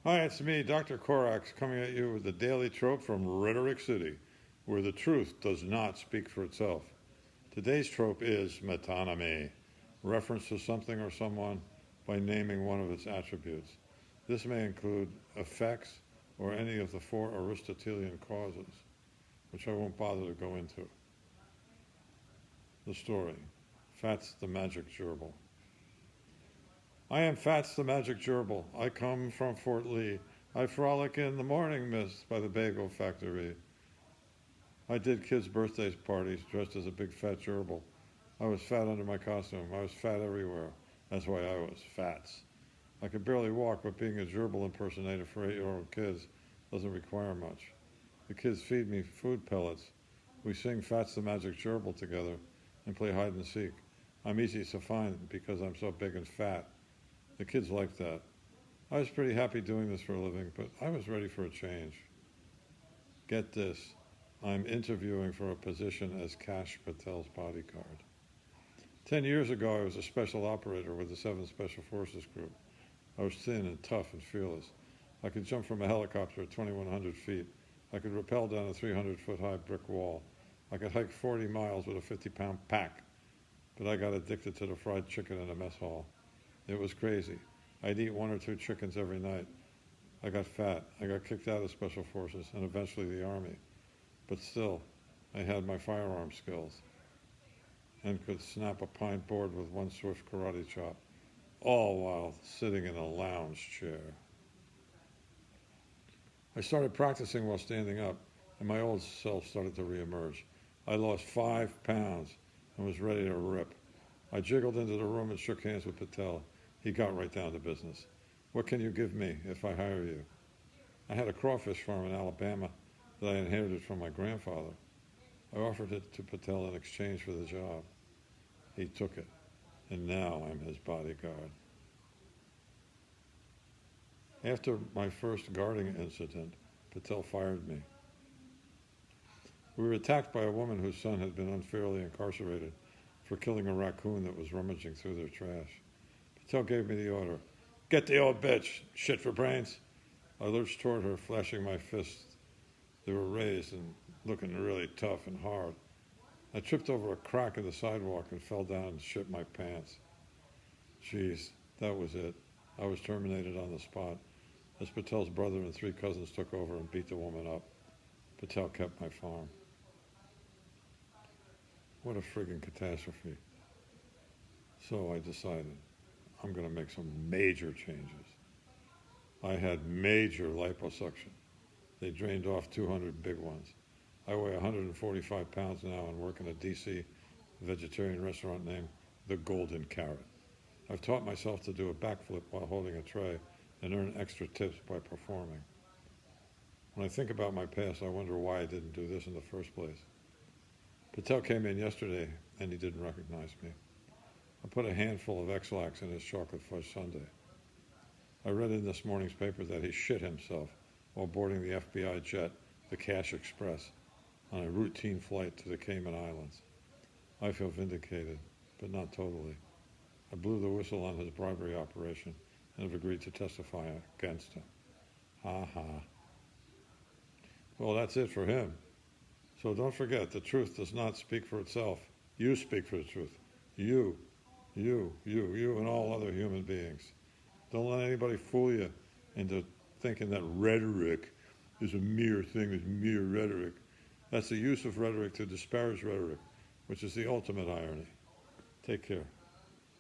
Hi, it's me, Dr. Korax, coming at you with the Daily Trope from Rhetoric City, where the truth does not speak for itself. Today's trope is metonymy, reference to something or someone by naming one of its attributes. This may include effects or any of the four Aristotelian causes, which I won't bother to go into. The story, Fats the Magic Gerbil. I am Fats the Magic Gerbil. I come from Fort Lee. I frolic in the morning mist by the bagel factory. I did kids' birthday parties dressed as a big fat gerbil. I was fat under my costume. I was fat everywhere. That's why I was Fats. I could barely walk, but being a gerbil impersonator for 8-year-old kids doesn't require much. The kids feed me food pellets. We sing Fats the Magic Gerbil together and play hide and seek. I'm easy to find because I'm so big and fat. The kids liked that. I was pretty happy doing this for a living, but I was ready for a change. Get this, I'm interviewing for a position as Kash Patel's bodyguard. 10 years ago, I was a special operator with the 7th Special Forces Group. I was thin and tough and fearless. I could jump from a helicopter at 2,100 feet. I could rappel down a 300-foot-high brick wall. I could hike 40 miles with a 50-pound pack. But I got addicted to the fried chicken in a mess hall. It was crazy. I'd eat 1 or 2 chickens every night. I got fat. I got kicked out of Special Forces and eventually the Army. But still, I had my firearm skills and could snap a pine board with one swift karate chop, all while sitting in a lounge chair. I started practicing while standing up, and my old self started to reemerge. I lost 5 pounds and was ready to rip. I jiggled into the room and shook hands with Patel. He got right down to business. What can you give me if I hire you? I had a crawfish farm in Alabama that I inherited from my grandfather. I offered it to Patel in exchange for the job. He took it, and now I'm his bodyguard. After my first guarding incident, Patel fired me. We were attacked by a woman whose son had been unfairly incarcerated for killing a raccoon that was rummaging through their trash. Patel gave me the order, "Get the old bitch, shit for brains." I lurched toward her, flashing my fists. They were raised and looking really tough and hard. I tripped over a crack in the sidewalk and fell down and shit my pants. Jeez, that was it. I was terminated on the spot, as Patel's brother and 3 cousins took over and beat the woman up. Patel kept my farm. What a friggin' catastrophe. So I decided I'm going to make some major changes. I had major liposuction. They drained off 200 big ones. I weigh 145 pounds now and work in a DC vegetarian restaurant named The Golden Carrot. I've taught myself to do a backflip while holding a tray and earn extra tips by performing. When I think about my past, I wonder why I didn't do this in the first place. Patel came in yesterday and he didn't recognize me. I put a handful of X-Lax in his chocolate fudge sundae. I read in this morning's paper that he shit himself while boarding the FBI jet, the Cash Express, on a routine flight to the Cayman Islands. I feel vindicated, but not totally. I blew the whistle on his bribery operation and have agreed to testify against him. Ha ha. Well, that's it for him. So don't forget, the truth does not speak for itself. You speak for the truth. You, and all other human beings. Don't let anybody fool you into thinking that rhetoric is a mere thing, is mere rhetoric. That's the use of rhetoric to disparage rhetoric, which is the ultimate irony. Take care.